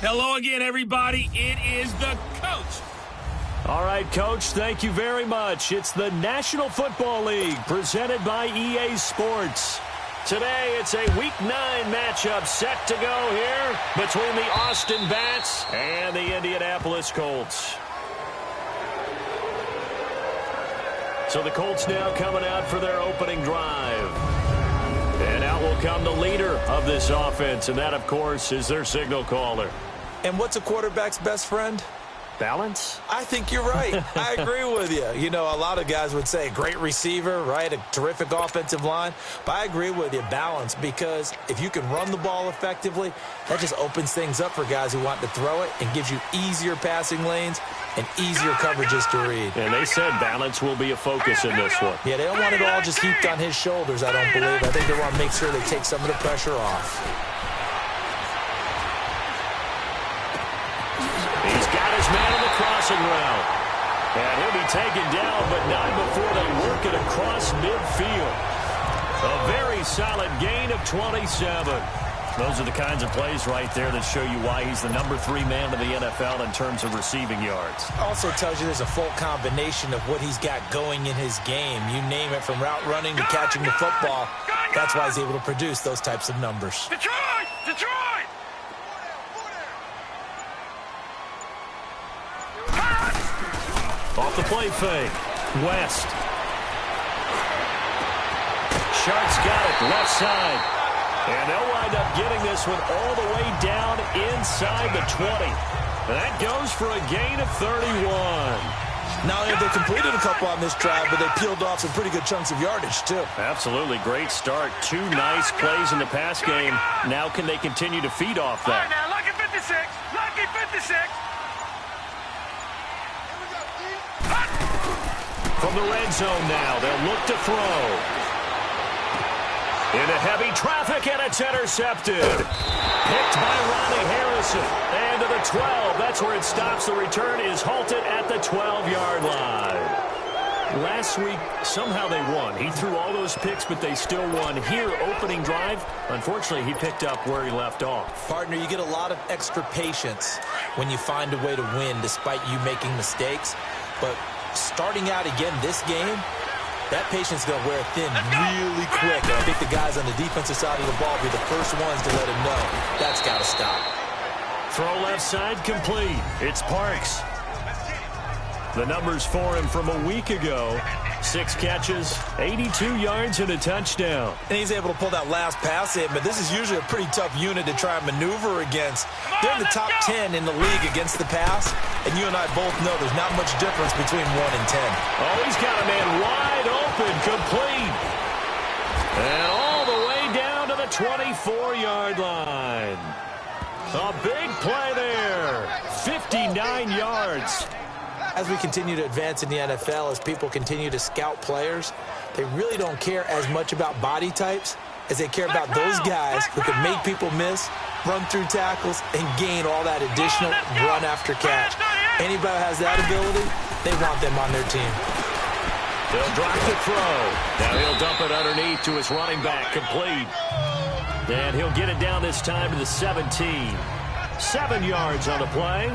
Hello again, everybody. It is the coach. All right, Coach, thank you very much. It's the National Football League presented by EA Sports. Today, it's a Week 9 matchup set to go here between the Austin Bats and the Indianapolis Colts. So the Colts now coming out for their opening drive. And out will come the leader of this offense, and that, of course, is their signal caller. And what's a quarterback's best friend? Balance? I think you're right. I agree with you. You know, a lot of guys would say great receiver, right? A terrific offensive line. But I agree with you, balance, because if you can run the ball effectively, that just opens things up for guys who want to throw it and gives you easier passing lanes and easier coverages to read. And they said balance will be a focus in this one. Yeah, they don't want it all just heaped on his shoulders, I don't believe. I think they want to make sure they take some of the pressure off. He's got his man on the crossing route. And he'll be taken down, but not before they work it across midfield. A very solid gain of 27. Those are the kinds of plays right there that show you why he's the number 3 man in the NFL in terms of receiving yards. Also tells you there's a full combination of what he's got going in his game. You name it, from route running to catching the football. That's why he's able to produce those types of numbers. Detroit! Detroit! Off the play fake. West. Sharks got it. Left side. And they'll wind up getting this one all the way down inside the 20. And that goes for a gain of 31. Not only have they completed a couple on this drive, but they peeled off some pretty good chunks of yardage, too. Absolutely. Great start. 2 nice plays in the pass game. Now can they continue to feed off that? All right, now, lucky 56. Lucky 56. From the red zone now, they'll look to throw. Into heavy traffic, and it's intercepted. Picked by Ronnie Harrison. And to the 12. That's where it stops. The return is halted at the 12-yard line. Last week, somehow they won. He threw all those picks, but they still won. Here, opening drive, unfortunately, he picked up where he left off. Partner, you get a lot of extra patience when you find a way to win despite you making mistakes. But starting out again this game, that patience is going to wear thin really quick. And I think the guys on the defensive side of the ball will be the first ones to let him know that's got to stop. Throw left side complete. It's Parks. The numbers for him from a week ago. 6 catches, 82 yards, and a touchdown. And he's able to pull that last pass in, but this is usually a pretty tough unit to try and maneuver against. They're in the top 10 in the league against the pass, and you and I both know there's not much difference between 1 and 10. Oh, he's got a man wide open, complete. And all the way down to the 24-yard line. A big play there. 59 yards. As we continue to advance in the NFL, as people continue to scout players, they really don't care as much about body types as they care about those guys who can make people miss, run through tackles, and gain all that additional run after catch. Anybody who has that ability, they want them on their team. They'll drop the throw. Now he'll dump it underneath to his running back, complete. And he'll get it down this time to the 17. 7 yards on the play.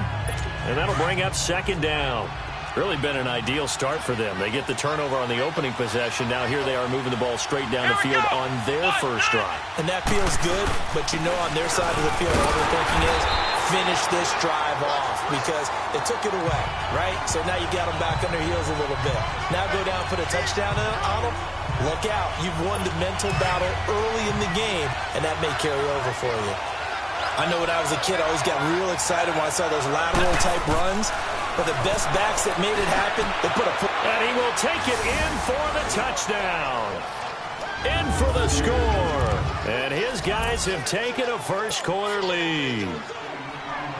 And that'll bring up second down. Really been an ideal start for them. They get the turnover on the opening possession. Now here they are moving the ball straight down the field on their first drive. And that feels good, but you know on their side of the field, all they're thinking is finish this drive off because they took it away, right? So now you got them back on their heels a little bit. Now go down, put a touchdown on them. Look out. You've won the mental battle early in the game, and that may carry over for you. I know when I was a kid, I always got real excited when I saw those lateral-type runs. But the best backs that made it happen, they put a... And he will take it in for the touchdown. In for the score. And his guys have taken a first-quarter lead.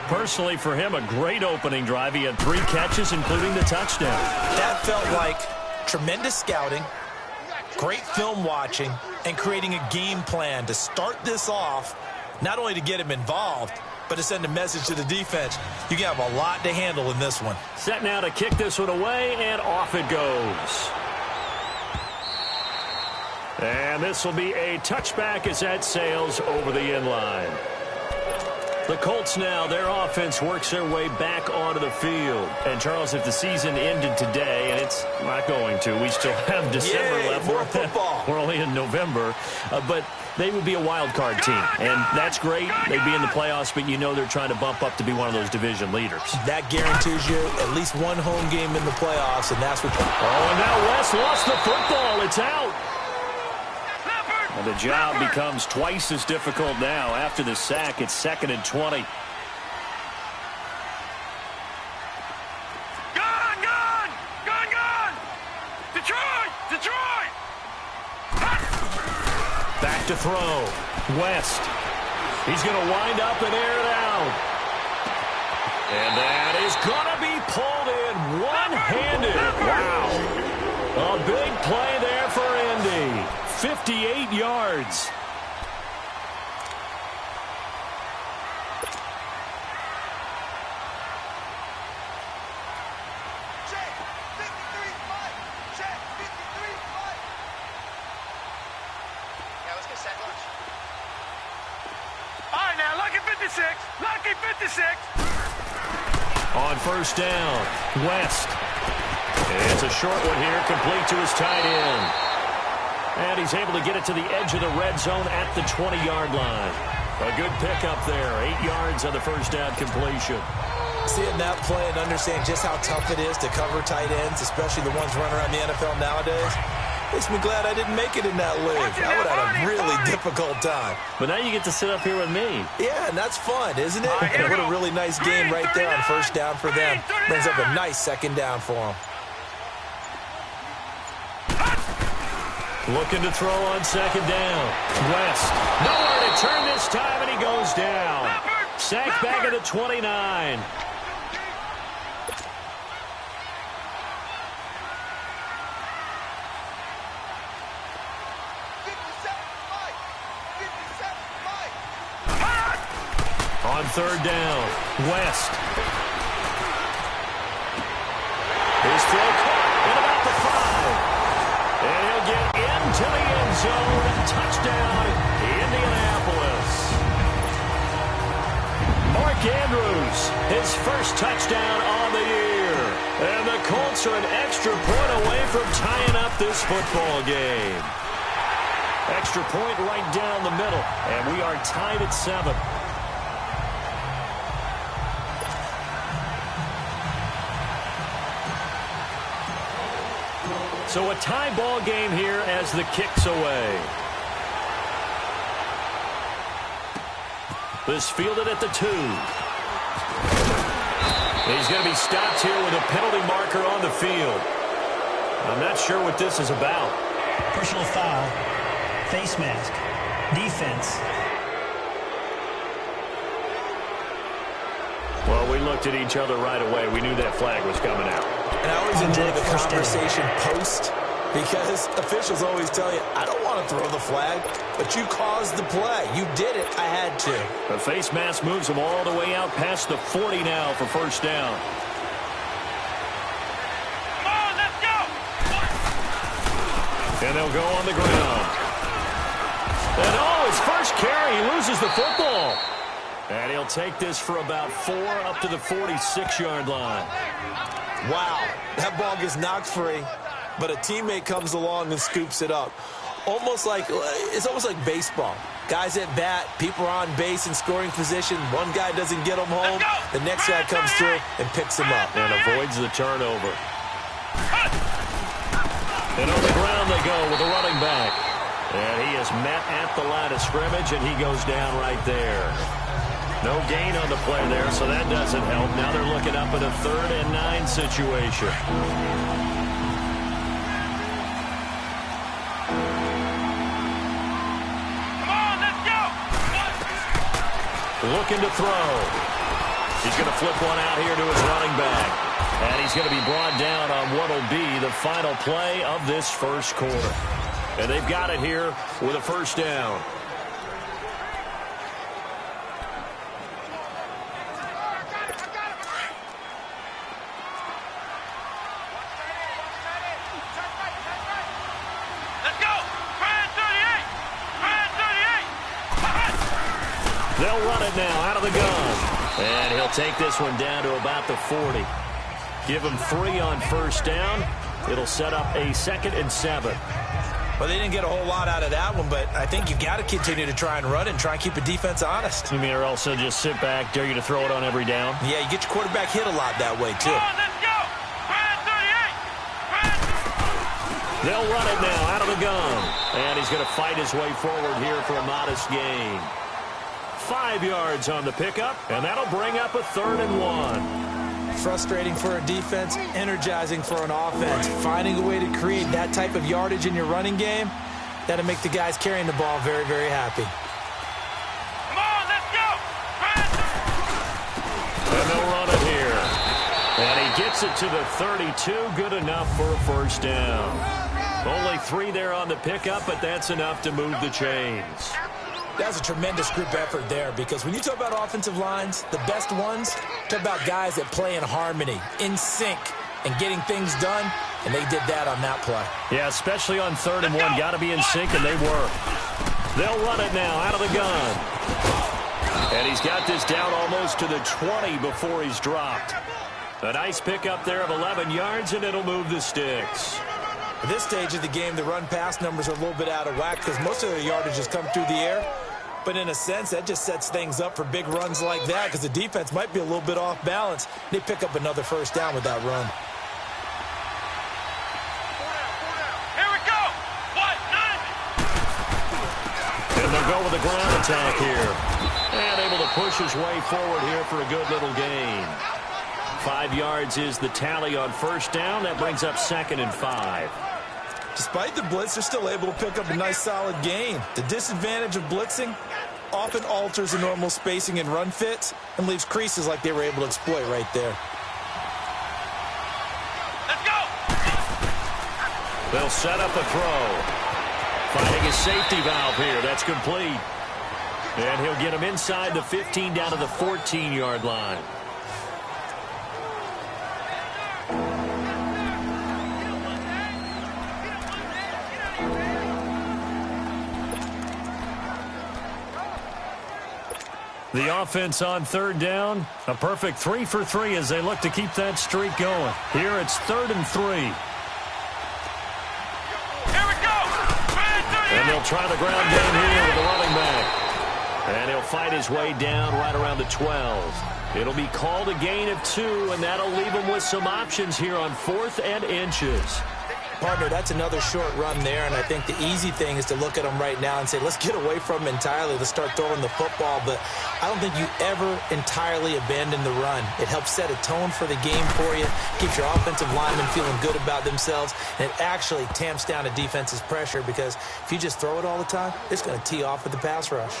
Personally, for him, a great opening drive. He had 3 catches, including the touchdown. That felt like tremendous scouting, great film watching, and creating a game plan to start this off. Not only to get him involved, but to send a message to the defense. You can have a lot to handle in this one. Set now to kick this one away, and off it goes. And this will be a touchback as that sails over the end line. The Colts now, their offense works their way back onto the field. And, Charles, if the season ended today, and it's not going to, we still have December left. More football. We're only in November. But they would be a wild card team. And that's great. They'd be in the playoffs, but you know they're trying to bump up to be one of those division leaders. That guarantees you at least one home game in the playoffs, and that's what... Oh, and now West lost the football. It's out. And the job becomes twice as difficult now. After the sack, it's 2nd and 20. Gone! Detroit! Back to throw. West. He's going to wind up and air it out. And that is going to be pulled in one-handed. Wow. A big play there for Indy. 58 yards. Lucky 56. On first down, West. It's a short one here, complete to his tight end. And he's able to get it to the edge of the red zone at the 20-yard line. A good pickup there, 8 yards on the first down completion. Seeing that play and understand just how tough it is to cover tight ends, especially the ones running around the NFL nowadays, makes me glad I didn't make it in that league. I would have had a really difficult time. But now you get to sit up here with me. Yeah, and that's fun, isn't it? And what a really nice game right there on first down for them. Brings up a nice second down for them. Looking to throw on second down. West. Nowhere to turn this time, and he goes down. Sacked back at the 29. On third down, West. His throw caught at about the 5. And he'll get into the end zone. Touchdown, Indianapolis. Mark Andrews, his first touchdown on the year. And the Colts are an extra point away from tying up this football game. Extra point right down the middle. And we are tied at 7. So a tie ball game here as the kick's away. This fielded at the 2. He's going to be stopped here with a penalty marker on the field. I'm not sure what this is about. Personal foul, face mask, defense. Well, we looked at each other right away. We knew that flag was coming out. And I always enjoy the conversation post, because officials always tell you, I don't want to throw the flag, but you caused the play. You did it. I had to. The face mask moves him all the way out past the 40 now for first down. Come on, let's go. And they'll go on the ground. And his first carry, he loses the football. And he'll take this for about 4 up to the 46-yard line. Wow, that ball gets knocked free, but a teammate comes along and scoops it up. It's almost like baseball. Guys at bat, people are on base in scoring position. One guy doesn't get him home. The next guy comes through and picks him up. And avoids the turnover. And on the ground they go with the running back. And he is met at the line of scrimmage, and he goes down right there. No gain on the play there, so that doesn't help. Now they're looking up at a 3rd and 9 situation. Come on, let's go. Looking to throw. He's going to flip one out here to his running back. And he's going to be brought down on what will be the final play of this first quarter. And they've got it here with a first down. They'll run it now out of the gun. And he'll take this one down to about the 40. Give him 3 on first down. It'll set up a 2nd and 7. Well, they didn't get a whole lot out of that one, but I think you've got to continue to try and run it and try and keep the defense honest. You mean or also just sit back, dare you to throw it on every down? Yeah, you get your quarterback hit a lot that way, too. Come on, let's go. Brand 38. They'll run it now out of the gun. And he's going to fight his way forward here for a modest gain. 5 yards on the pickup, and that'll bring up a 3rd and 1. Frustrating for a defense, energizing for an offense. Finding a way to create that type of yardage in your running game, that'll make the guys carrying the ball very, very happy. Come on, let's go. And they'll run it here. And he gets it to the 32. Good enough for a first down. Only 3 there on the pickup, but that's enough to move the chains. That's a tremendous group effort there, because when you talk about offensive lines, the best ones, talk about guys that play in harmony, in sync, and getting things done, and they did that on that play. Yeah, especially on 3rd and 1. Got to be in sync, and they were. They'll run it now out of the gun. And he's got this down almost to the 20 before he's dropped. A nice pickup there of 11 yards, and it'll move the sticks. At this stage of the game, the run-pass numbers are a little bit out of whack because most of their yardage has come through the air. But in a sense, that just sets things up for big runs like that because the defense might be a little bit off balance. They pick up another first down with that run. Here we go. What? 90. And they'll go with a ground attack here. And able to push his way forward here for a good little gain. 5 yards is the tally on first down. That brings up 2nd and 5. Despite the blitz, they're still able to pick up a nice solid gain. The disadvantage of blitzing often alters the normal spacing and run fits and leaves creases like they were able to exploit right there. Let's go. They'll set up a throw. Finding his safety valve here. That's complete. And he'll get him inside the 15 down to the 14-yard line. The offense on 3rd down, a perfect 3 for 3 as they look to keep that streak going. Here it's 3rd and 3. Here we go. Brand 38. And they'll try the ground game here with the running back. And he'll fight his way down right around the 12. It'll be called a gain of 2, and that'll leave him with some options here on 4th and inches. Partner, that's another short run there, and I think the easy thing is to look at him right now and say, let's get away from him entirely. Let's start throwing the football, but I don't think you ever entirely abandon the run. It helps set a tone for the game for you, keeps your offensive linemen feeling good about themselves, and it actually tamps down a defense's pressure because if you just throw it all the time, it's going to tee off with the pass rush.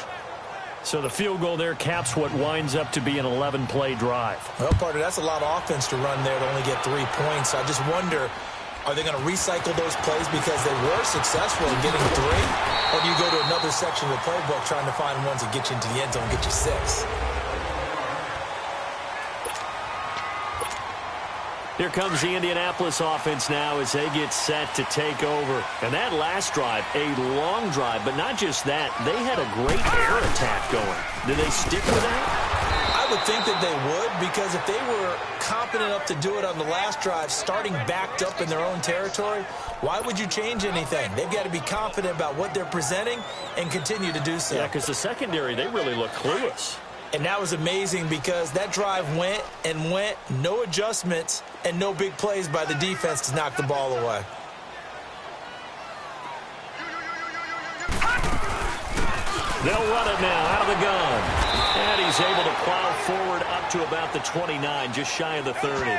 So the field goal there caps what winds up to be an 11-play drive. Well, partner, that's a lot of offense to run there to only get 3 points. I just wonder, are they going to recycle those plays because they were successful in getting 3? Or do you go to another section of the playbook trying to find ones that get you into the end zone and get you 6? Here comes the Indianapolis offense now as they get set to take over. And that last drive, a long drive, but not just that. They had a great air attack going. Did they stick with that? I would think that they would, because if they were confident enough to do it on the last drive, starting backed up in their own territory, why would you change anything? They've got to be confident about what they're presenting and continue to do so. Yeah, because the secondary, they really look clueless. And that was amazing because that drive went and went, no adjustments, and no big plays by the defense to knock the ball away. They'll run it now out of the gun. And he's able to plow forward up to about the 29, just shy of the 30.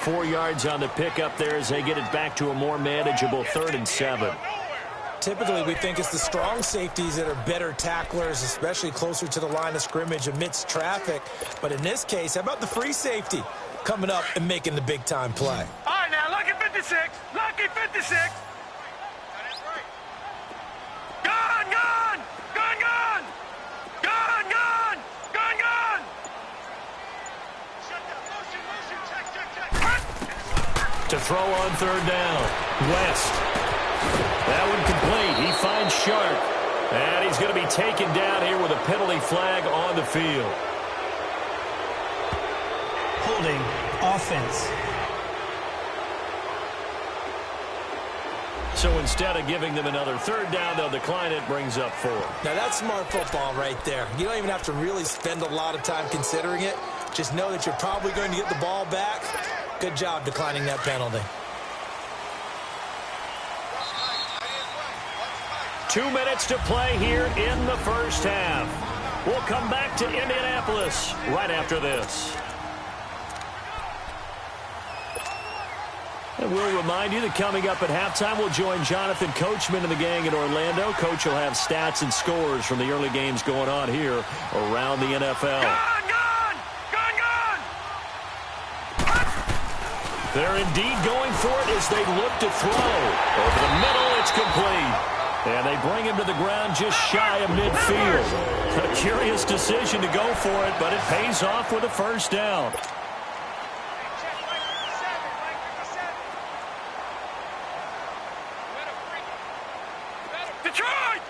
4 yards on the pickup there as they get it back to a more manageable 3rd and 7. Typically, we think it's the strong safeties that are better tacklers, especially closer to the line of scrimmage amidst traffic. But in this case, how about the free safety coming up and making the big-time play? All right, now, lucky 56. Lucky 56. Gun, gun! Gun, gun! Gun, gun! Gun, gun! Shut down. Motion, check. To throw on 3rd down. West. That one complete. He finds Sharp. And he's going to be taken down here with a penalty flag on the field. Holding offense. So instead of giving them another third down, they'll decline it, brings up 4. Now that's smart football right there. You don't even have to really spend a lot of time considering it. Just know that you're probably going to get the ball back. Good job declining that penalty. 2 minutes to play here in the first half. We'll come back to Indianapolis right after this. And we'll remind you that coming up at halftime, we'll join Jonathan Coachman and the gang in Orlando. Coach will have stats and scores from the early games going on here around the NFL. They're indeed going for it as they look to throw. Over the middle, it's complete. And they bring him to the ground just shy of midfield. A curious decision to go for it, but it pays off with a first down.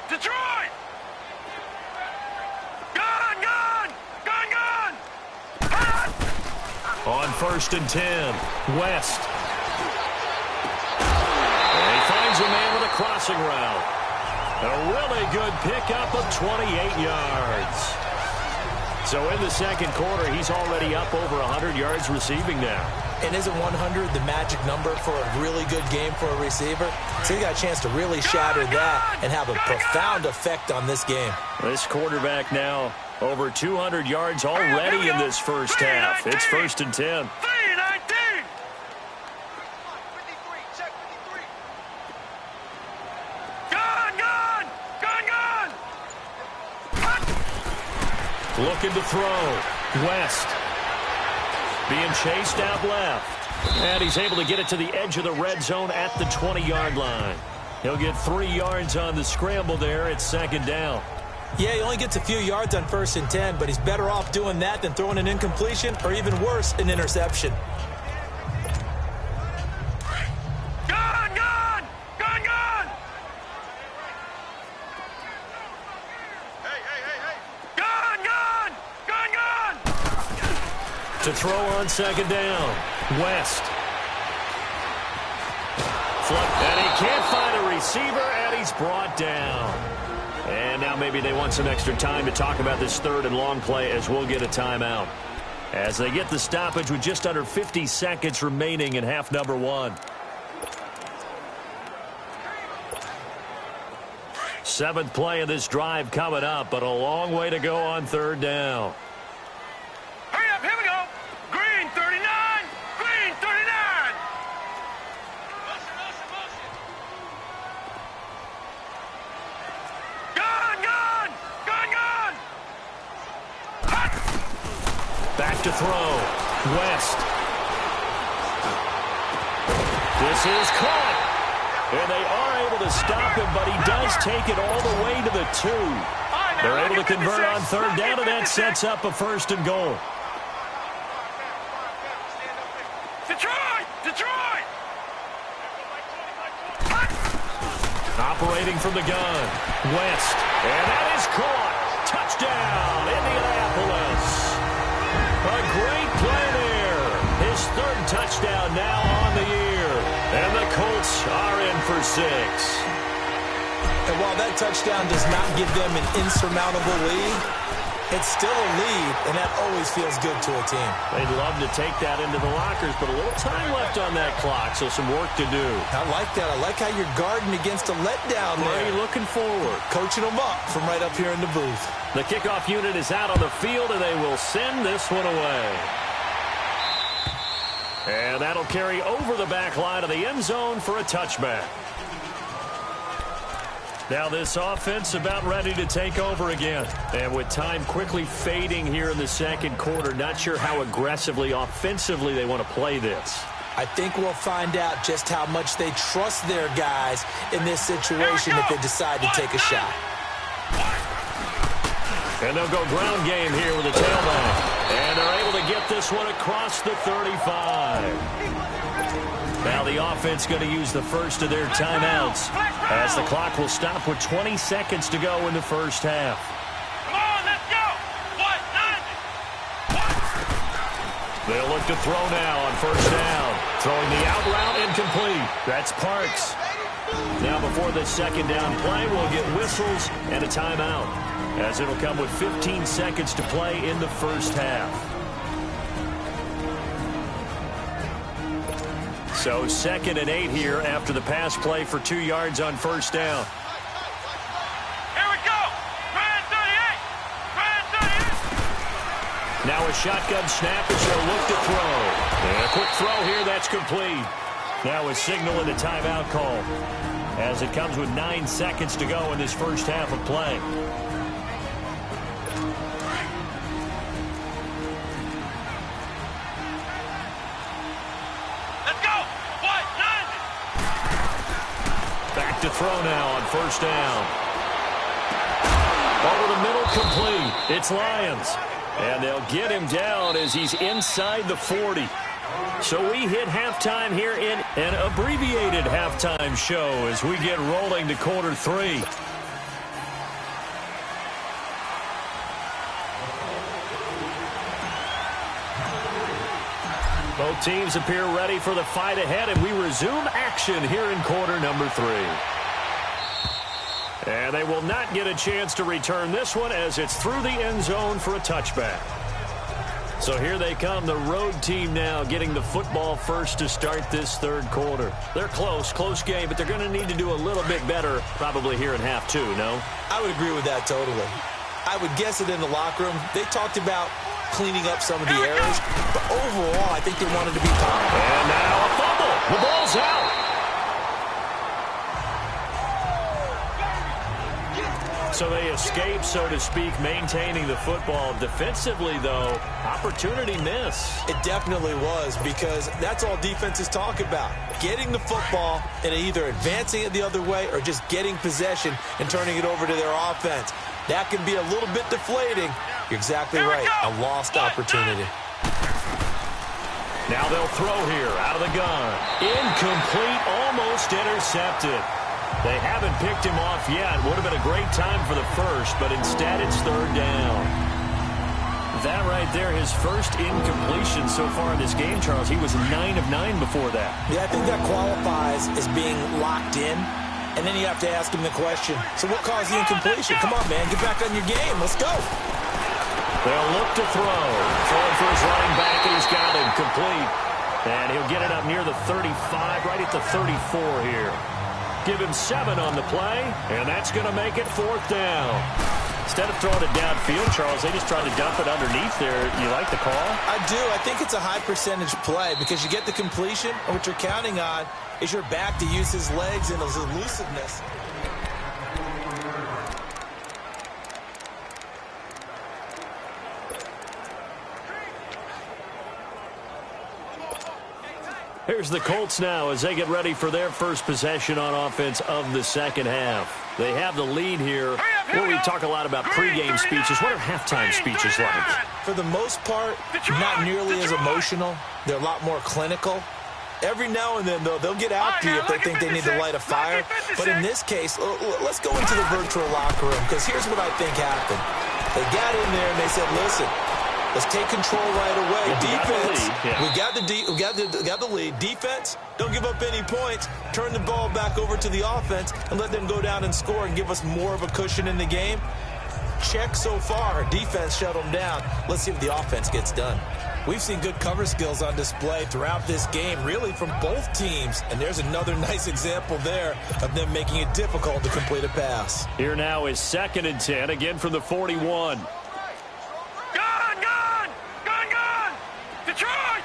Detroit! Gun! On 1st and 10, West. And he finds a man with a crossing route. A really good pickup of 28 yards. So in the second quarter, he's already up over 100 yards receiving now. And isn't 100 the magic number for a really good game for a receiver? So he got a chance to really shatter that and have a profound effect on this game. This quarterback now over 200 yards already in this first half. It's 1st and 10. Looking to throw. West. Being chased out left. And he's able to get it to the edge of the red zone at the 20-yard line. He'll get 3 yards on the scramble there. It's 2nd down. Yeah, he only gets a few yards on 1st and 10, but he's better off doing that than throwing an incompletion or even worse, an interception. To throw on 2nd down. West. And he can't find a receiver, and he's brought down. And now maybe they want some extra time to talk about this 3rd and long play as we'll get a timeout. As they get the stoppage with just under 50 seconds remaining in half number 1. 7th play of this drive coming up, but a long way to go on 3rd down. Hurry up, here we go. Green 39. Green 39. Gun. Back to throw. West. This is caught. And they are able to stop him, but he does take it all the way to the 2. They're able to convert on 3rd down, and that sets up a 1st and goal. Detroit! Operating from the gun. West. And that is caught. Touchdown, Indianapolis. A great play there. His 3rd touchdown now on the year. And the Colts are in for 6. And while that touchdown does not give them an insurmountable lead, it's still a lead, and that always feels good to a team. They'd love to take that into the lockers, but a little time left on that clock, so some work to do. I like that. I like how you're guarding against a letdown there. Very looking forward. Coaching them up from right up here in the booth. The kickoff unit is out on the field, and they will send this one away. And that'll carry over the back line of the end zone for a touchback. Now this offense about ready to take over again. And with time quickly fading here in the second quarter, not sure how aggressively, offensively they want to play this. I think we'll find out just how much they trust their guys in this situation if they decide to take a shot. And they'll go ground game here with the tailback. And they're able to get this one across the 35. Now the offense going to use the first of their timeouts as the clock will stop with 20 seconds to go in the first half. Come on, let's go. They'll look to throw now on first down. Throwing the out route incomplete. That's Parks. Now before the second down play, we'll get whistles and a timeout, as it'll come with 15 seconds to play in the first half. So 2nd and 8 here after the pass play for 2 yards on first down. Here we go. Grand 38. Grand 38. Now a shotgun snap as they'll look to throw. And a quick throw here, that's complete. Now a signal and a timeout call, as it comes with 9 seconds to go in this first half of play. Let's go. Back to throw now on first down. Over the middle, complete. It's Lions. And they'll get him down as he's inside the 40. So we hit halftime here in an abbreviated halftime show as we get rolling to quarter 3. Both teams appear ready for the fight ahead, and we resume action here in quarter number 3. And they will not get a chance to return this one as it's through the end zone for a touchback. So here they come, the road team now getting the football first to start this third quarter. They're close game, but they're going to need to do a little bit better probably here in half 2, no? I would agree with that totally. I would guess it in the locker room. They talked about cleaning up some of the errors, but overall, I think they wanted to be confident. And now a fumble. The ball's out. So they escape, so to speak, maintaining the football. Defensively, though, opportunity miss. It definitely was, because that's all defenses talk about. Getting the football and either advancing it the other way or just getting possession and turning it over to their offense. That can be a little bit deflating. You're exactly right. A lost opportunity. Now they'll throw here out of the gun. Incomplete, almost intercepted. They haven't picked him off yet. Would have been a great time for the first, but instead it's third down. That right there, his first incompletion so far in this game, Charles. He was 9 of 9 before that. Yeah, I think that qualifies as being locked in. And then you have to ask him the question, so what caused the incompletion? Come on, man, get back on your game. Let's go. They'll look to throw. Throwing for his running back, and he's got him complete. And he'll get it up near the 35, right at the 34 here. Give him 7 on the play, and that's going to make it fourth down. Instead of throwing it downfield, Charles, they just tried to dump it underneath there. You like the call? I do. I think it's a high percentage play because you get the completion, and what you're counting on is your back to use his legs and his elusiveness. Here's the Colts now as they get ready for their first possession on offense of the second half. They have the lead here. Where we talk a lot about pregame speeches. What are halftime speeches like? For the most part, not nearly as emotional. They're a lot more clinical. Every now and then, though, they'll get after you if they think they need to light a fire. But in this case, let's go into the virtual locker room, because here's what I think happened. They got in there and they said, listen, let's take control right away. Defense, we got the lead. Defense, don't give up any points. Turn the ball back over to the offense and let them go down and score and give us more of a cushion in the game. Check so far. Defense shut them down. Let's see if the offense gets done. We've seen good cover skills on display throughout this game, really from both teams. And there's another nice example there of them making it difficult to complete a pass. Here now is 2nd and 10, again from the 41. Gone! Detroit!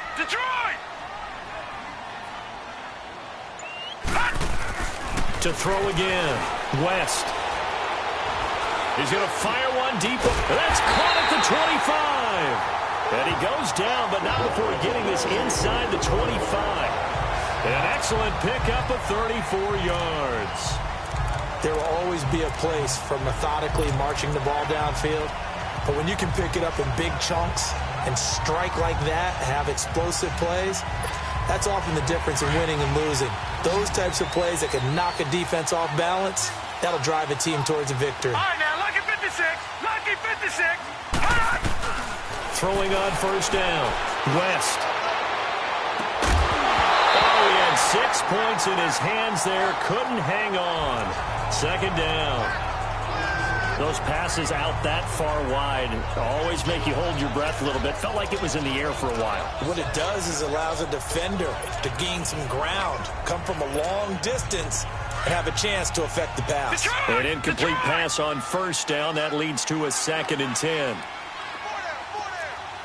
To throw again. West. He's going to fire one deep. That's caught at the 25. And he goes down, but not before getting this inside the 25. An excellent pickup of 34 yards. There will always be a place for methodically marching the ball downfield. But when you can pick it up in big chunks and strike like that, have explosive plays, That's often the difference in winning and losing. Those types of plays that can knock a defense off balance, that'll drive a team towards a victory. All right, now, lucky 56. Lucky 56. Throwing on first down. West. Oh, he had 6 points in his hands there. Couldn't hang on. Second down. Those passes out that far wide always make you hold your breath a little bit. Felt like it was in the air for a while. What it does is allows a defender to gain some ground, come from a long distance, and have a chance to affect the pass. An incomplete pass on first down. That leads to a 2nd and 10. All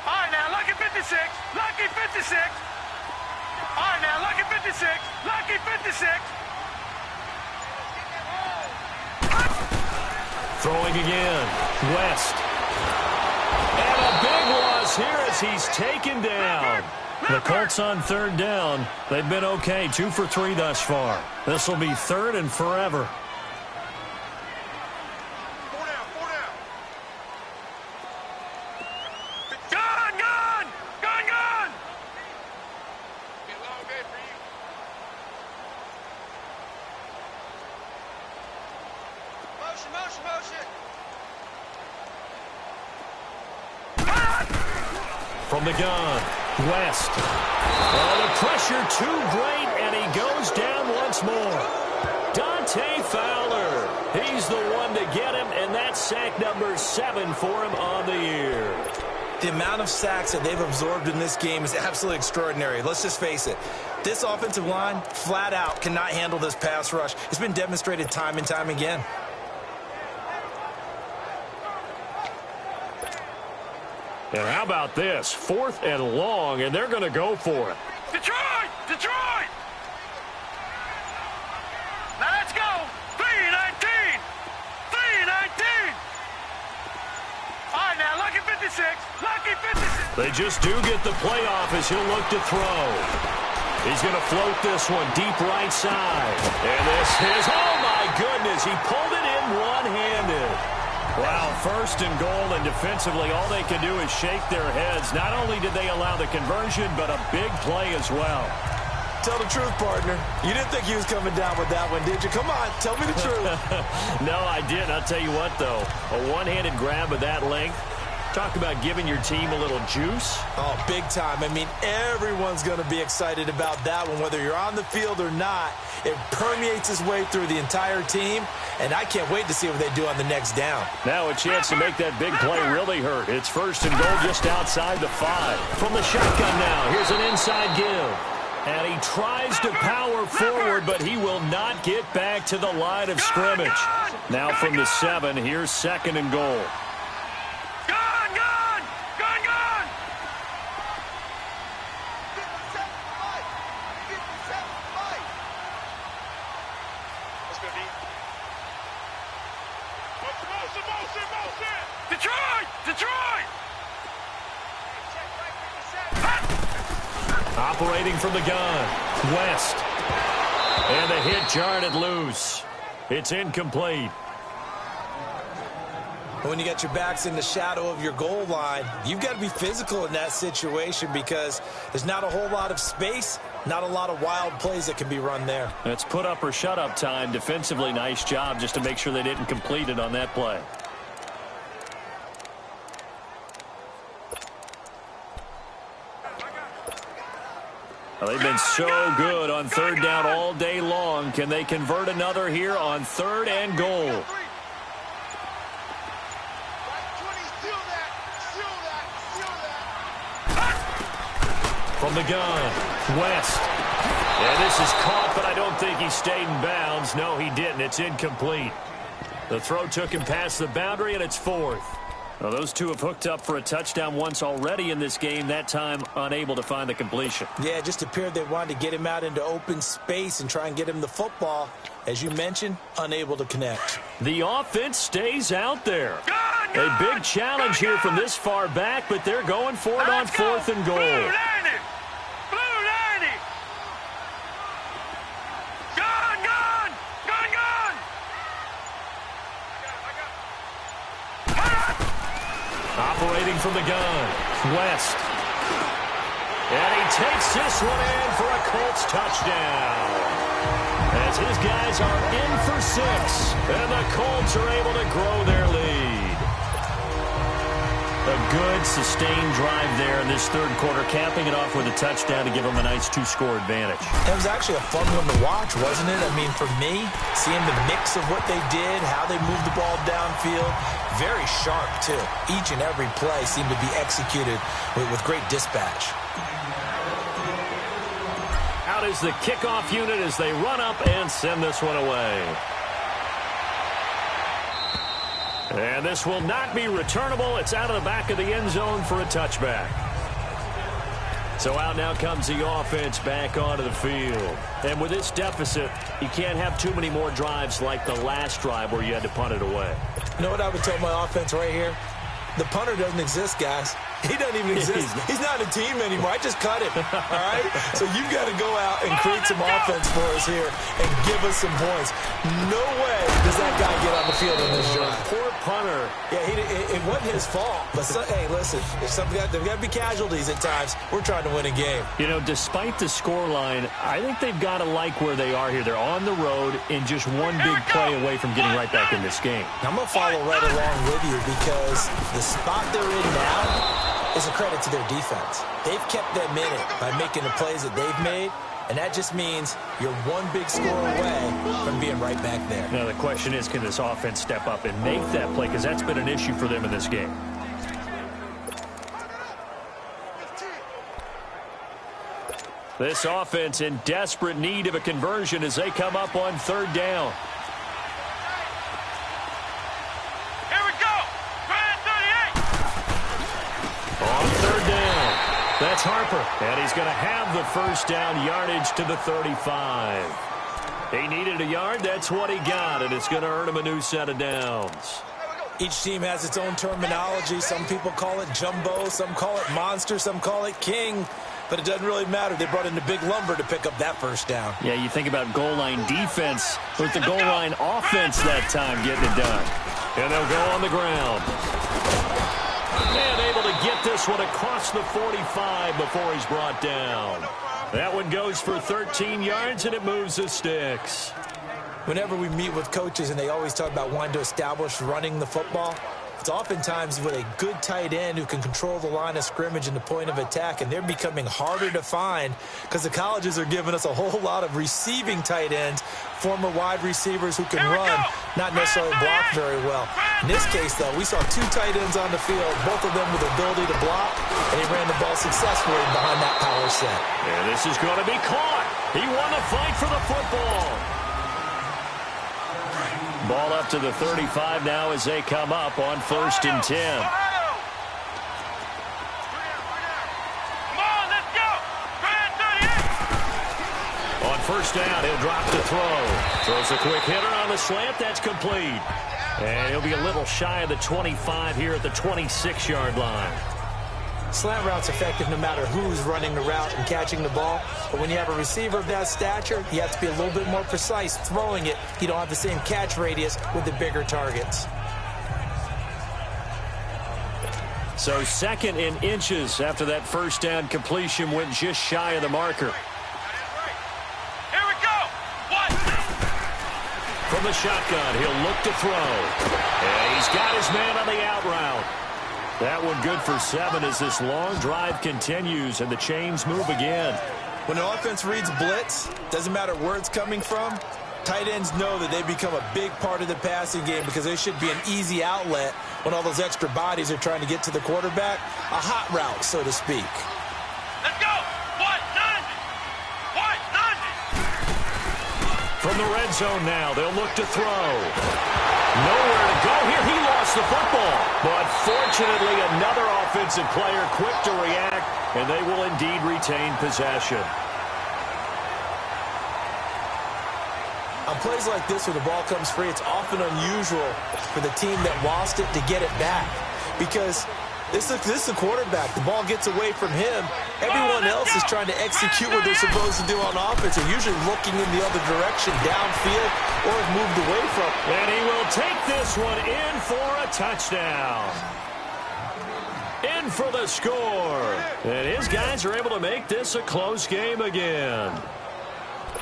right, now, lucky 56. Lucky 56. All right, now, lucky 56. Lucky 56. Throwing again. West. And a big loss here as he's taken down. The Colts on third down. They've been okay. 2 for 3 thus far. This will be 3rd and forever. From the gun, West. Oh, the pressure too great, and he goes down once more. Dante Fowler. He's the one to get him, and that's sack number 7 for him on the year. The amount of sacks that they've absorbed in this game is absolutely extraordinary. Let's just face it. This offensive line, flat out, cannot handle this pass rush. It's been demonstrated time and time again. And how about this? 4th and long, and they're going to go for it. Detroit! Detroit! Now let's go! 3-19! 3-19! All right, now, lucky 56. Lucky 56. They just do get the playoff as he'll look to throw. He's going to float this one deep right side. And this is, oh my goodness, he pulled it in one-handed. Wow, 1st and goal, and defensively all they can do is shake their heads. Not only did they allow the conversion, but a big play as well. Tell the truth, partner. You didn't think he was coming down with that one, did you? Come on, tell me the truth. No, I didn't. I'll tell you what, though. A one-handed grab of that length. Talk about giving your team a little juice. Oh, big time. I mean, everyone's going to be excited about that one, whether you're on the field or not. It permeates its way through the entire team, and I can't wait to see what they do on the next down. Now a chance to make that big play really hurt. It's 1st and goal just outside the 5. From the shotgun now, here's an inside give. And he tries to power forward, but he will not get back to the line of scrimmage. Now from the 7, here's 2nd and goal. Detroit! Detroit! Operating from the gun, West. And the hit jarred it loose. It's incomplete. When you got your backs in the shadow of your goal line, you've got to be physical in that situation because there's not a whole lot of space, not a lot of wild plays that can be run there. It's put up or shut up time. Defensively, nice job just to make sure they didn't complete it on that play. Well, they've been so good on 3rd down all day long. Can they convert another here on 3rd and goal? From the gun, West. And this is caught, but I don't think he stayed in bounds. No, he didn't. It's incomplete. The throw took him past the boundary, and it's 4th. Well, those two have hooked up for a touchdown once already in this game, that time unable to find the completion. Yeah, it just appeared they wanted to get him out into open space and try and get him the football. As you mentioned, unable to connect. The offense stays out there. A big challenge here from this far back, but they're going for it on 4th and goal. Operating from the gun, West. And he takes this one in for a Colts touchdown. As his guys are in for 6, and the Colts are able to grow their lead. A good, sustained drive there in this third quarter, capping it off with a touchdown to give them a nice 2-score advantage. It was actually a fun one to watch, wasn't it? I mean, for me, seeing the mix of what they did, how they moved the ball downfield, very sharp, too. Each and every play seemed to be executed with great dispatch. Out is the kickoff unit as they run up and send this one away. And this will not be returnable. It's out of the back of the end zone for a touchback. So out now comes the offense back onto the field. And with this deficit, you can't have too many more drives like the last drive where you had to punt it away. You know what I would tell my offense right here? The punter doesn't exist, guys. He doesn't even exist. He's not a team anymore. I just cut him, all right? So you've got to go out and create some offense for us here and give us some points. No way does that guy get on the field in this drive. Poor punter. Yeah, it wasn't his fault. But, hey, listen, there's got to be casualties at times. We're trying to win a game. You know, despite the scoreline, I think they've got to like where they are here. They're on the road and just one big play away from getting right back in this game. I'm going to follow right along with you because the spot they're in now is a credit to their defense. They've kept them in it by making the plays that they've made, and that just means you're one big score away from being right back there. Now, the question is, can this offense step up and make that play? Because that's been an issue for them in this game. This offense in desperate need of a conversion as they come up on third down. That's Harper, and he's going to have the first down yardage to the 35. He needed a yard. That's what he got, and it's going to earn him a new set of downs. Each team has its own terminology. Some people call it jumbo, some call it monster, some call it king. But it doesn't really matter. They brought in the big lumber to pick up that first down. Yeah, you think about goal line defense with the goal line offense that time getting it done. And they'll go on the ground. And able to get this one across the 45 before he's brought down. That one goes for 13 yards, and it moves the sticks. Whenever we meet with coaches and they always talk about wanting to establish running the football, it's oftentimes with a good tight end who can control the line of scrimmage and the point of attack, and they're becoming harder to find because the colleges are giving us a whole lot of receiving tight ends, former wide receivers who can run, not necessarily block very well. In this case, though, we saw 2 tight ends on the field, both of them with the ability to block, and he ran the ball successfully behind that power set. And this is going to be caught. He won the fight for the football. Ball up to the 35 now as they come up on 1st and 10. Come on, let's go. On 1st down, he'll drop to throw. Throws a quick hitter on the slant. That's complete. And he'll be a little shy of the 25 here at the 26-yard line. Slant route's effective no matter who's running the route and catching the ball. But when you have a receiver of that stature, you have to be a little bit more precise throwing it. You don't have the same catch radius with the bigger targets. So 2nd in inches after that first down completion went just shy of the marker. Here we go. What? From the shotgun, he'll look to throw. And he's got his man on the out route. That one good for 7 as this long drive continues and the chains move again. When an offense reads blitz, doesn't matter where it's coming from, tight ends know that they become a big part of the passing game because they should be an easy outlet when all those extra bodies are trying to get to the quarterback. A hot route, so to speak. Let's go. What? None. What? None. From the red zone now, they'll look to throw. Nowhere to go here. He lost the football. But fortunately, another offensive player quick to react, and they will indeed retain possession. On plays like this where the ball comes free, it's often unusual for the team that lost it to get it back. Because this is the quarterback. The ball gets away from him. Everyone else is trying to execute what they're supposed to do on offense. They're usually looking in the other direction, downfield, or have moved away from it. And he will take this one in for a touchdown. in for the score. And his guys are able to make this a close game again.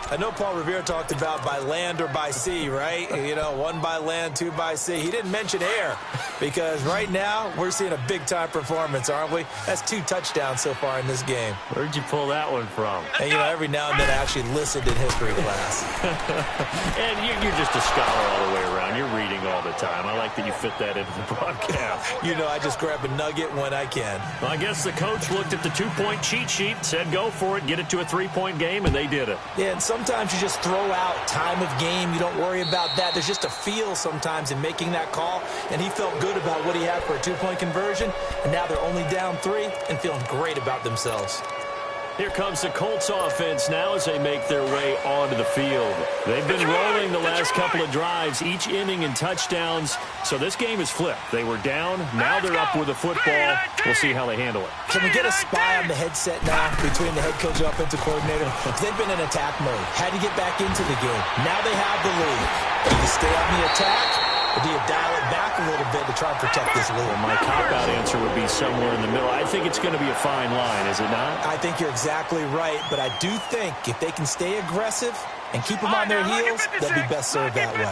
I know Paul Revere talked about by land or by sea, right? You know, 1 by land, 2 by sea. He didn't mention air because right now we're seeing a big-time performance, aren't we? That's 2 touchdowns so far in this game. Where'd you pull that one from? And, you know, every now and then I actually listened in history class. And you're just a scholar all the way around. You're reading all the time. I like that you fit that into the broadcast. You know, I just grab a nugget when I can. Well, I guess the coach looked at the 2-point cheat sheet, said go for it, get it to a 3-point game, and they did it. Yeah, and sometimes you just throw out time of game. You don't worry about that. There's just a feel sometimes in making that call, and he felt good about what he had for a 2-point conversion, and now they're only down 3 and feeling great about themselves. Here comes the Colts offense now as they make their way onto the field. They've been rolling the last couple of drives, each inning in touchdowns, so this game is flipped. They were down, now they're up with the football. We'll see how they handle it. Can we get a spy on the headset now between the head coach and offensive coordinator? They've been in attack mode. Had to get back into the game. Now they have the lead. Do you stay on the attack? Or do you dial it back a little bit to try and protect this lead? Well, my cop-out answer would be somewhere in the middle. I think it's going to be a fine line, is it not? I think you're exactly right, but I do think if they can stay aggressive and keep them on their heels, they'll be best served that way.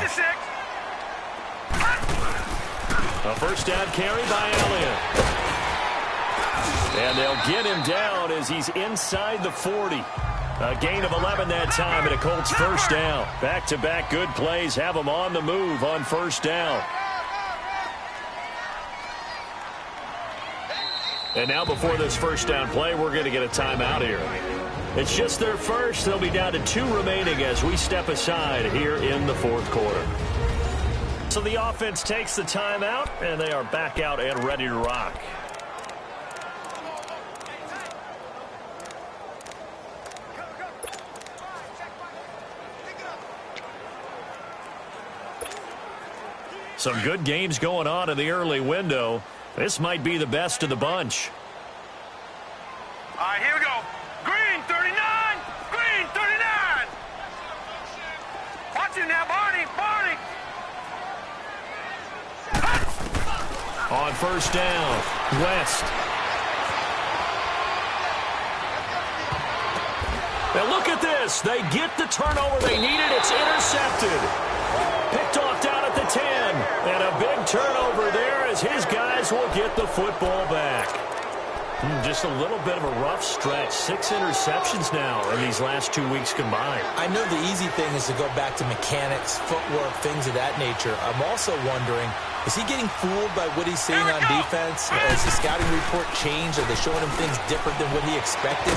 A first down carry by Elliott. And they'll get him down as he's inside the 40. A gain of 11 that time, and a Colts first down. Back-to-back good plays have them on the move on first down. And now before this first down play, we're going to get a timeout here. It's just their first. They'll be down to 2 remaining as we step aside here in the 4th quarter. So the offense takes the timeout, and they are back out and ready to rock. Some good games going on in the early window. This might be the best of the bunch. All right, here we go. Green 39. Green 39. Watch him now, Barney. Barney. On first down, West. Now look at this. They get the turnover they needed. It's intercepted. Picked off down at the 10. And a big turnover there as his guys will get the football back. Just a little bit of a rough stretch. 6 interceptions now in these last 2 weeks combined. I know the easy thing is to go back to mechanics, footwork, things of that nature. I'm also wondering, is he getting fooled by what he's seeing on defense? Has the scouting report changed? Are they showing him things different than what he expected?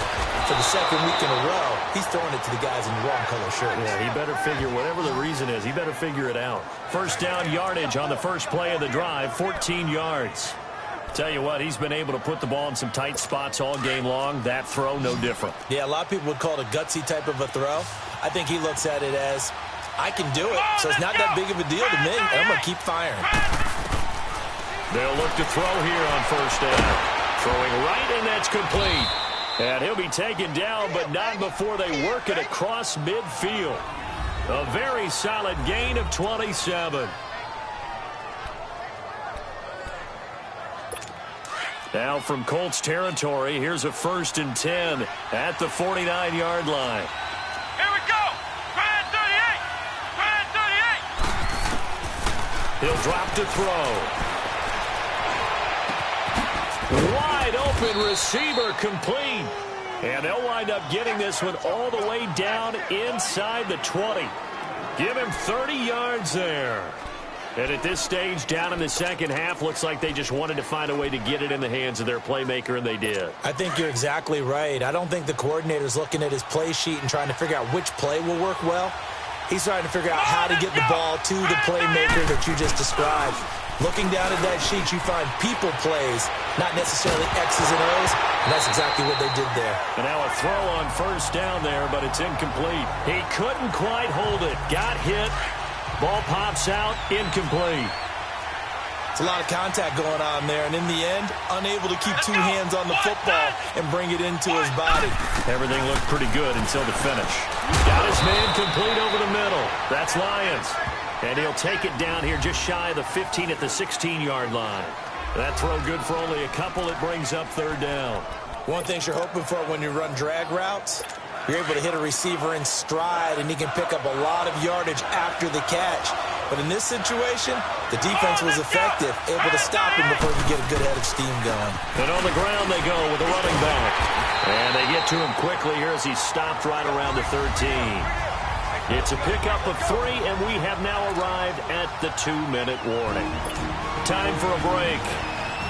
For the 2nd week in a row, he's throwing it to the guys in the wrong color shirts. Yeah, he better figure, whatever the reason is, he better figure it out. First down yardage on the first play of the drive, 14 yards. Tell you what, he's been able to put the ball in some tight spots all game long. That throw, no different. Yeah, a lot of people would call it a gutsy type of a throw. I think he looks at it as, I can do it, so it's not that big of a deal to me. I'm going to keep firing. They'll look to throw here on first down. Throwing right, and that's complete. And he'll be taken down, but not before they work it across midfield. A very solid gain of 27. Now from Colts territory, here's a 1st and 10 at the 49-yard line. Here we go. Grand 38. Grand 38. He'll drop to throw. Wide open receiver complete. And they'll wind up getting this one all the way down inside the 20. Give him 30 yards there. And at this stage, down in the second half, looks like they just wanted to find a way to get it in the hands of their playmaker, and they did. I think you're exactly right. I don't think the coordinator's looking at his play sheet and trying to figure out which play will work well. He's trying to figure out how to get the ball to the playmaker that you just described. Looking down at that sheet, you find people plays, not necessarily X's and O's, and that's exactly what they did there. And now a throw on first down there, but it's incomplete. He couldn't quite hold it. Got hit. Ball pops out, incomplete. It's a lot of contact going on there, and in the end, unable to keep 2 hands on the football and bring it into his body. Everything looked pretty good until the finish. Got his man complete over the middle. That's Lions. And he'll take it down here just shy of the 15 at the 16-yard line. That throw good for only a couple. It brings up third down. One thing you're hoping for when you run drag routes, you're able to hit a receiver in stride, and he can pick up a lot of yardage after the catch. But in this situation, the defense was effective, able to stop him before he could get a good head of steam going. And on the ground they go with a running back. And they get to him quickly here as he's stopped right around the 13. It's a pickup of 3, and we have now arrived at the 2-minute warning. Time for a break.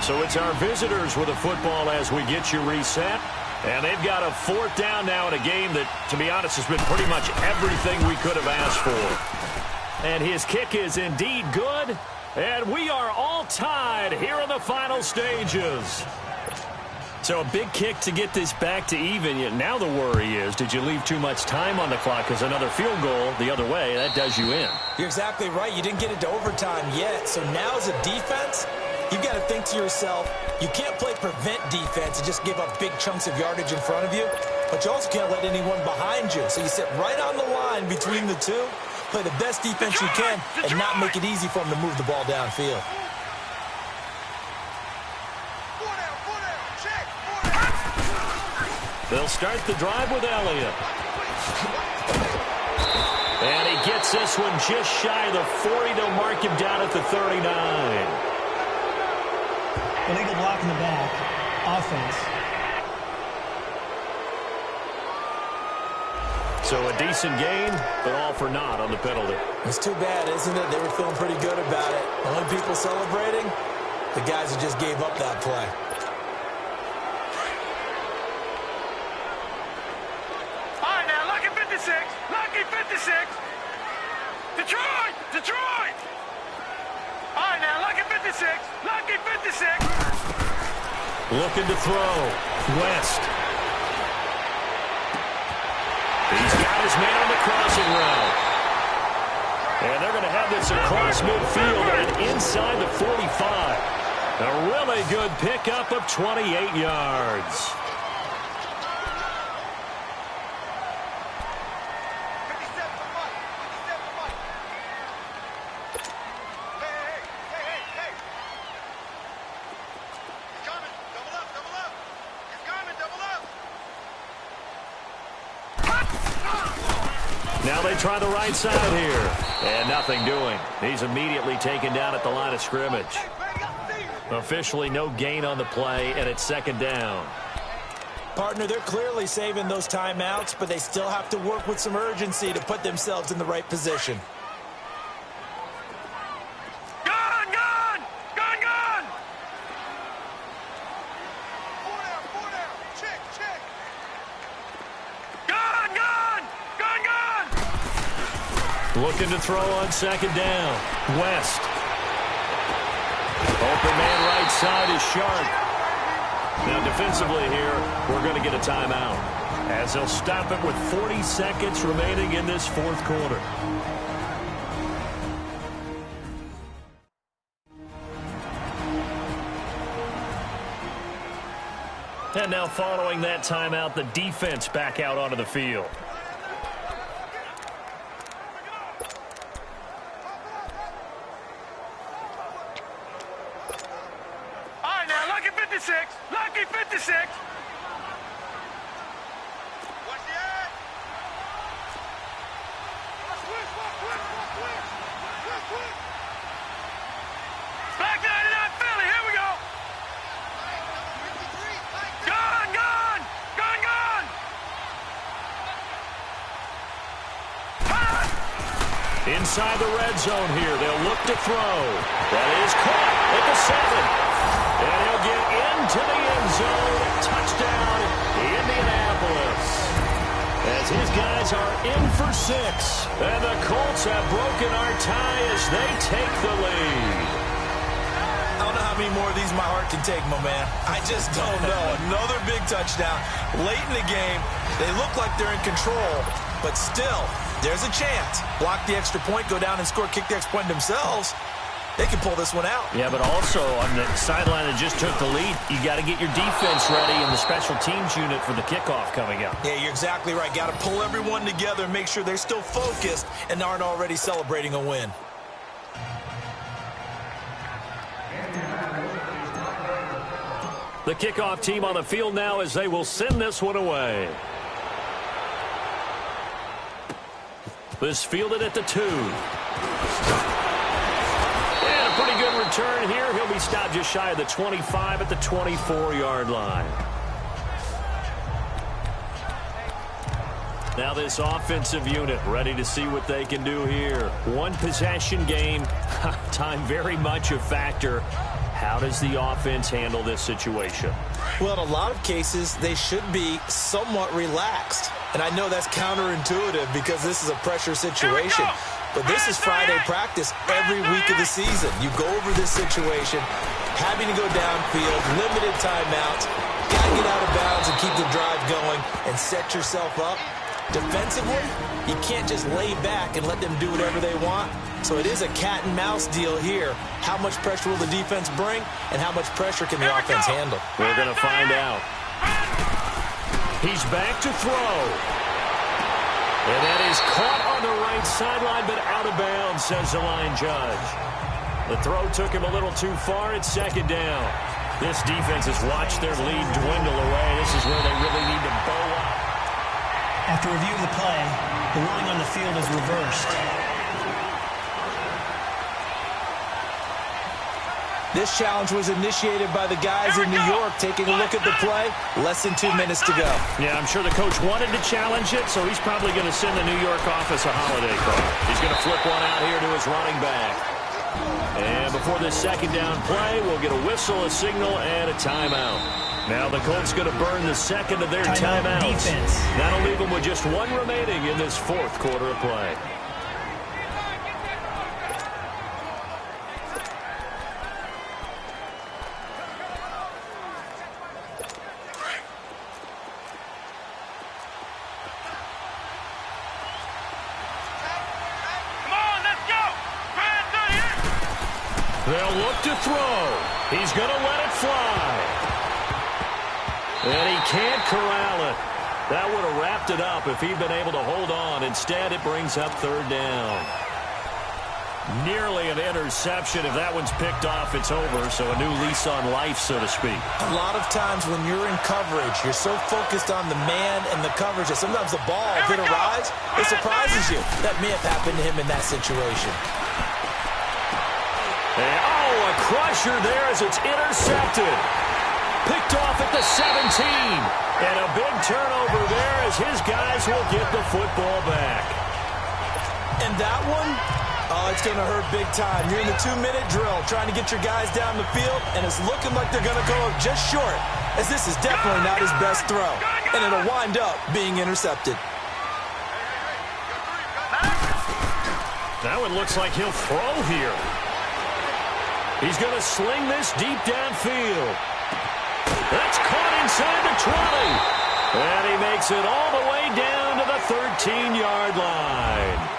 So it's our visitors with a football as we get you reset. And they've got a 4th down now in a game that, to be honest, has been pretty much everything we could have asked for. And his kick is indeed good. And we are all tied here in the final stages. So a big kick to get this back to even. Yet now the worry is, did you leave too much time on the clock? Because another field goal the other way, that does you in. You're exactly right. You didn't get it to overtime yet. So now as a defense, you've got to think to yourself, you can't play prevent defense and just give up big chunks of yardage in front of you, but you also can't let anyone behind you. So you sit right on the line between the two, play the best defense you can, and not make it easy for them to move the ball downfield. They'll start the drive with Elliott. And he gets this one just shy of the 40. They'll mark him down at the 39. Illegal block in the back. Offense. So a decent gain, but all for naught on the penalty. It's too bad, isn't it? They were feeling pretty good about it. The only people celebrating, the guys who just gave up that play. All right, now, lucky 56. Lucky 56. Detroit! Detroit! All right, now, lucky 56. Lucky 56. Looking to throw. West. He's got his man on the crossing route. And they're going to have this across midfield and inside the 45. A really good pickup of 28 yards. Now they try the right side here. And nothing doing. He's immediately taken down at the line of scrimmage. Officially no gain on the play, and it's 2nd down. Partner, they're clearly saving those timeouts, but they still have to work with some urgency to put themselves in the right position. Gone! Gone! Gone! Gone! 4 down. Check, check. Gone! Gone! Gone! Gone! Looking to throw on 2nd down. West. Open man right side is Sharp. Now defensively here, we're going to get a timeout as they'll stop it with 40 seconds remaining in this 4th quarter. And now following that timeout, the defense back out onto the field. Lucky 56. Watch the ad. Quick. Back 99 Philly. Here we go. Gone. Inside the red zone here. They'll look to throw. That is caught at the 7. And he'll get into the end zone. Touchdown, Indianapolis. As his guys are in for 6. And the Colts have broken our tie as they take the lead. I don't know how many more of these my heart can take, my man. I just don't know. Another big touchdown. Late in the game, they look like they're in control. But still, there's a chance. Block the extra point, go down and score, kick the extra point themselves. They can pull this one out. Yeah, but also on the sideline that just took the lead, you got to get your defense ready and the special teams unit for the kickoff coming up. Yeah, you're exactly right. Got to pull everyone together and make sure they're still focused and aren't already celebrating a win. The kickoff team on the field now as they will send this one away. This fielded at the 2. And a pretty good return here. He'll be stopped just shy of the 25 at the 24-yard line. Now this offensive unit ready to see what they can do here. One possession game. Time very much a factor. How does the offense handle this situation? Well, in a lot of cases, they should be somewhat relaxed. And I know that's counterintuitive because this is a pressure situation. But this is Friday practice every week of the season. You go over this situation, having to go downfield, limited timeouts, got to get out of bounds and keep the drive going and set yourself up. Defensively, you can't just lay back and let them do whatever they want. So it is a cat and mouse deal here. How much pressure will the defense bring and how much pressure can the offense handle? We're going to find out. He's back to throw. And that is caught on the right sideline, but out of bounds, says the line judge. The throw took him a little too far. It's second down. This defense has watched their lead dwindle away. This is where they really need to bow up. After review of the play, the ruling on the field is reversed. This challenge was initiated by the guys in New York. Taking a look at the play, less than 2 minutes to go. Yeah, I'm sure the coach wanted to challenge it, so he's probably going to send the New York office a holiday card. He's going to flip one out here to his running back. And before this second down play, we'll get a whistle, a signal, and a timeout. Now the Colts going to burn the second of their timeouts. Defense. That'll leave them with just one remaining in this fourth quarter of play. They'll look to throw. He's going to let it fly. And he can't corral it. That would have wrapped it up if he'd been able to hold on. Instead, it brings up third down. Nearly an interception. If that one's picked off, it's over. So a new lease on life, so to speak. A lot of times when you're in coverage, you're so focused on the man and the coverage that sometimes the ball, if it arrives, it surprises you. That may have happened to him in that situation. And, a crusher there as it's intercepted. Picked off at the 17. And a big turnover there as his guys will get the football back. And that one, it's going to hurt big time. You're in the 2-minute drill trying to get your guys down the field, and it's looking like they're going to go just short, as this is definitely not his best throw. And it'll wind up being intercepted. That one looks like he'll throw here. He's going to sling this deep downfield. That's caught inside the 20. And he makes it all the way down to the 13-yard line.